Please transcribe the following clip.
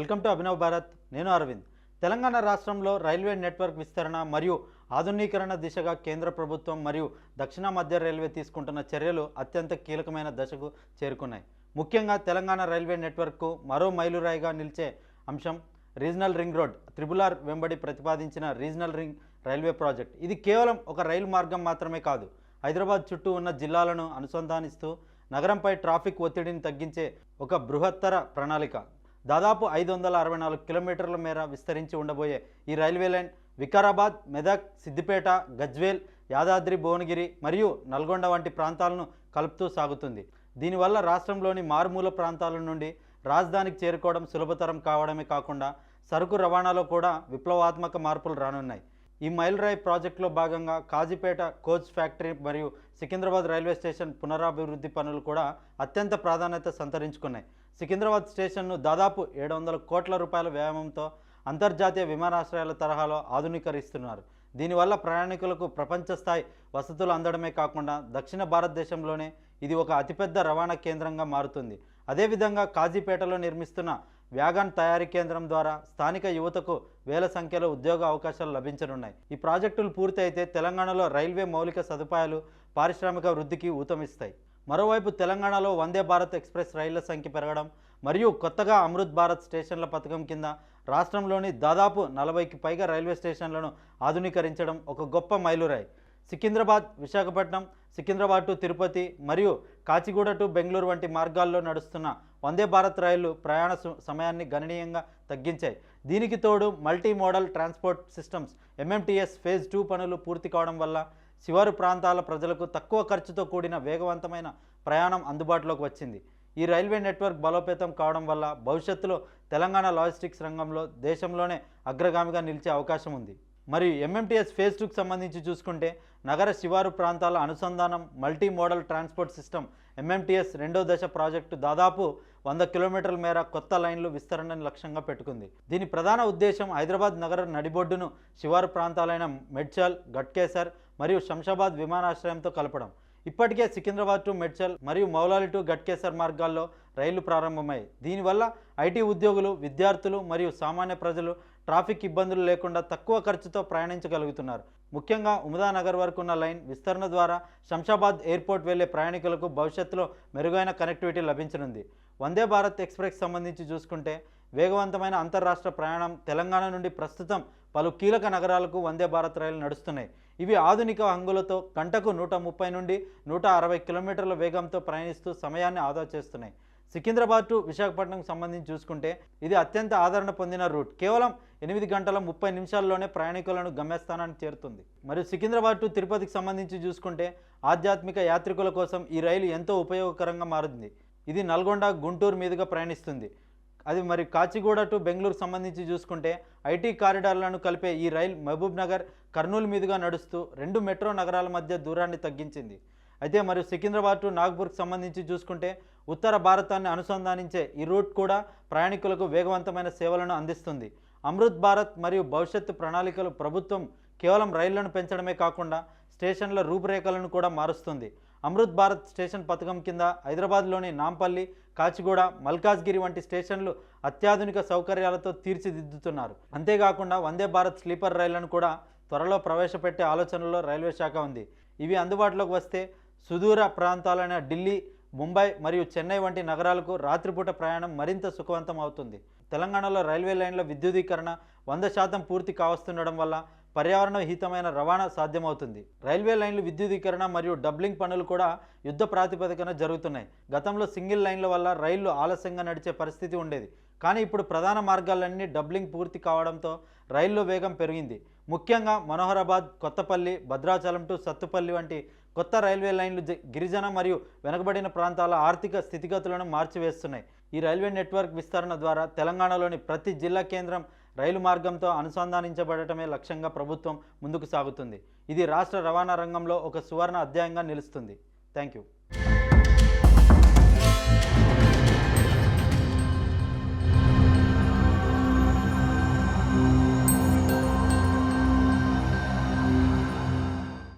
Welcome to Abhinav Bharat. నేను అరవింద్. తెలంగాణ రాష్ట్రంలో railway network విస్తరణ మరియు ఆధునీకరణ దిశగా కేంద్ర ప్రభుత్వం మరియు దక్షిణ మధ్య రైల్వే తీసుకుంటున్న చర్యలు అత్యంత కీలకమైన దశకు చేరుకున్నాయి. ముఖ్యంగా తెలంగాణ రైల్వే నెట్వర్క్కు మరో మైలురాయిగా నిలిచే అంశం రీజనల్ రింగ్ రోడ్ RRR వెంబడి ప్రతిపాదించిన రీజనల్ రింగ్ రైల్వే ప్రాజెక్ట్. ఇది కేవలం ఒక రైలు మార్గం మాత్రమే కాదు, హైదరాబాద్ చుట్టూ ఉన్న జిల్లాలను అనుసంధానిస్తూ నగరంపై ట్రాఫిక్ ఒత్తిడిని తగ్గించే ఒక బృహత్తర ప్రణాళిక. దాదాపు 564 కిలోమీటర్ల మేర విస్తరించి ఉండబోయే ఈ రైల్వే లైన్ వికారాబాద్, మెదక్, సిద్దిపేట, గజ్వేల్, యాదాద్రి భువనగిరి మరియు నల్గొండ వంటి ప్రాంతాలను కలుపుతూ సాగుతుంది. దీనివల్ల రాష్ట్రంలోని మారుమూల ప్రాంతాల నుండి రాజధానికి చేరుకోవడం సులభతరం కావడమే కాకుండా సరుకు రవాణాలో కూడా విప్లవాత్మక మార్పులు రానున్నాయి. ఈ మైలురాయి ప్రాజెక్టులో భాగంగా కాజీపేట కోచ్ ఫ్యాక్టరీ మరియు సికింద్రాబాద్ రైల్వే స్టేషన్ పునరాభివృద్ధి పనులు కూడా అత్యంత ప్రాధాన్యత సంతరించుకున్నాయి. సికింద్రాబాద్ స్టేషన్ను దాదాపు 700 కోట్ల రూపాయల వ్యయంతో అంతర్జాతీయ విమానాశ్రయాల తరహాలో ఆధునీకరిస్తున్నారు. దీనివల్ల ప్రయాణికులకు ప్రపంచ స్థాయి వసతులు అందడమే కాకుండా దక్షిణ భారతదేశంలోనే ఇది ఒక అతిపెద్ద రవాణా కేంద్రంగా మారుతుంది. అదేవిధంగా కాజీపేటలో నిర్మిస్తున్న వ్యాగన్ తయారీ కేంద్రం ద్వారా స్థానిక యువతకు వేల సంఖ్యలో ఉద్యోగ అవకాశాలు లభించనున్నాయి. ఈ ప్రాజెక్టులు పూర్తి అయితే తెలంగాణలో రైల్వే మౌలిక సదుపాయాలు పారిశ్రామిక వృద్ధికి ఊతమిస్తాయి. మరోవైపు తెలంగాణలో వందే భారత్ ఎక్స్ప్రెస్ రైళ్ల సంఖ్య పెరగడం మరియు కొత్తగా అమృత్ భారత్ స్టేషన్ల పథకం కింద రాష్ట్రంలోని దాదాపు 40కి పైగా రైల్వే స్టేషన్లను ఆధునీకరించడం ఒక గొప్ప మైలురాయి. సికింద్రాబాద్, విశాఖపట్నం, సికింద్రాబాద్ టు తిరుపతి మరియు కాచిగూడ టు బెంగళూరు వంటి మార్గాల్లో నడుస్తున్న వందే భారత్ రైళ్లు ప్రయాణ సమయాన్ని గణనీయంగా తగ్గించాయి. దీనికి తోడు multi modal transport systems MMTS phase 2 పనులు పూర్తి కావడం వల్ల శివారు ప్రాంతాల ప్రజలకు తక్కువ ఖర్చుతో కూడిన వేగవంతమైన ప్రయాణం అందుబాటులోకి వచ్చింది. ఈ రైల్వే నెట్వర్క్ బలోపేతం కావడం వల్ల భవిష్యత్తులో తెలంగాణ లాజిస్టిక్స్ రంగంలో దేశంలోనే అగ్రగామిగా నిలిచే అవకాశం ఉంది. మరియు MMTS ఫేజ్ 2కు సంబంధించి చూసుకుంటే నగర శివారు ప్రాంతాల అనుసంధానం multi modal transport system MMTS రెండో దశ ప్రాజెక్టు దాదాపు 100 కిలోమీటర్ల మేర కొత్త లైన్లు విస్తరణను లక్ష్యంగా పెట్టుకుంది. దీని ప్రధాన ఉద్దేశం హైదరాబాద్ నగర నడిబొడ్డును శివారు ప్రాంతాలైన మెడ్చల్, గట్కేసర్ మరియు శంషాబాద్ విమానాశ్రయంతో కలపడం. ఇప్పటికే సికింద్రాబాద్ టు మెడ్చల్ మరియు మౌలాలి టు గట్కేసర్ మార్గాల్లో రైళ్లు ప్రారంభమయ్యాయి. దీనివల్ల IT ఉద్యోగులు, విద్యార్థులు మరియు సామాన్య ప్రజలు ట్రాఫిక్ ఇబ్బందులు లేకుండా తక్కువ ఖర్చుతో ప్రయాణించగలుగుతున్నారు. ముఖ్యంగా ఉమదానగర్ వరకు ఉన్న లైన్ విస్తరణ ద్వారా శంషాబాద్ ఎయిర్పోర్ట్ వెళ్లే ప్రయాణికులకు భవిష్యత్తులో మెరుగైన కనెక్టివిటీ లభించనుంది. వందే భారత్ ఎక్స్ప్రెస్ సంబంధించి చూసుకుంటే వేగవంతమైన అంతర్రాష్ట్ర ప్రయాణం తెలంగాణ నుండి ప్రస్తుతం పలు కీలక నగరాలకు వందే భారత్ రైళ్లు నడుస్తున్నాయి. ఇవి ఆధునిక హంగులతో గంటకు 130 నుండి 160 కిలోమీటర్ల వేగంతో ప్రయాణిస్తూ సమయాన్ని ఆదా చేస్తున్నాయి. సికింద్రాబాద్ టు విశాఖపట్నంకు సంబంధించి చూసుకుంటే ఇది అత్యంత ఆదరణ పొందిన రూట్. కేవలం 8 గంటల 30 నిమిషాల్లోనే ప్రయాణికులను గమ్యస్థానానికి చేరుతుంది. మరియు సికింద్రాబాద్ టు తిరుపతికి సంబంధించి చూసుకుంటే ఆధ్యాత్మిక యాత్రికుల కోసం ఈ రైలు ఎంతో ఉపయోగకరంగా మారుతుంది. ఇది నల్గొండ, గుంటూరు మీదుగా ప్రయాణిస్తుంది. అది మరి కాచిగూడ టు బెంగళూరు సంబంధించి చూసుకుంటే IT కారిడార్లను కలిపే ఈ రైలు మహబూబ్ నగర్, కర్నూలు మీదుగా నడుస్తూ 2 మెట్రో నగరాల మధ్య దూరాన్ని తగ్గించింది. అయితే మరియు సికింద్రాబాద్ టు నాగ్పూర్కి సంబంధించి చూసుకుంటే ఉత్తర భారతాన్ని అనుసంధానించే ఈ రూట్ కూడా ప్రయాణికులకు వేగవంతమైన సేవలను అందిస్తుంది. అమృత్ భారత్ మరియు భవిష్యత్తు ప్రణాళికలు ప్రభుత్వం కేవలం రైళ్లను పెంచడమే కాకుండా స్టేషన్ల రూపురేఖలను కూడా మారుస్తుంది. అమృత్ భారత్ స్టేషన్ పథకం కింద హైదరాబాద్లోని నాంపల్లి, కాచిగూడ, మల్కాజ్గిరి వంటి స్టేషన్లు అత్యాధునిక సౌకర్యాలతో తీర్చిదిద్దుతున్నారు. అంతేకాకుండా వందే భారత్ స్లీపర్ రైళ్లను కూడా త్వరలో ప్రవేశపెట్టే ఆలోచనలో రైల్వే శాఖ ఉంది. ఇవి అందుబాటులోకి వస్తే సుదూర ప్రాంతాలైన ఢిల్లీ, ముంబై మరియు చెన్నై వంటి నగరాలకు రాత్రిపూట ప్రయాణం మరింత సుఖవంతం అవుతుంది. తెలంగాణలో రైల్వే లైన్ల విద్యుదీకరణ 100% పూర్తి కావస్తుండడం వల్ల పర్యావరణ హితమైన రవాణా సాధ్యమవుతుంది. రైల్వే లైన్లు విద్యుదీకరణ మరియు డబ్లింగ్ పనులు కూడా యుద్ధ ప్రాతిపదికన జరుగుతున్నాయి. గతంలో సింగిల్ లైన్ల వల్ల రైళ్లు ఆలస్యంగా నడిచే పరిస్థితి ఉండేది. కానీ ఇప్పుడు ప్రధాన మార్గాలన్నీ డబ్లింగ్ పూర్తి కావడంతో రైళ్ల వేగం పెరిగింది. ముఖ్యంగా మనోహరాబాద్, కొత్తపల్లి, భద్రాచలం టు సత్తుపల్లి వంటి కొత్త రైల్వే లైన్లు గిరిజన మరియు వెనుకబడిన ప్రాంతాల ఆర్థిక స్థితిగతులను మార్చివేస్తున్నాయి. ఈ రైల్వే నెట్వర్క్ విస్తరణ ద్వారా తెలంగాణలోని ప్రతి జిల్లా కేంద్రం రైలు మార్గంతో అనుసంధానించబడటమే లక్ష్యంగా ప్రభుత్వం ముందుకు సాగుతుంది. ఇది రాష్ట్ర రవాణా రంగంలో ఒక సువర్ణ అధ్యాయంగా నిలుస్తుంది. Thank you.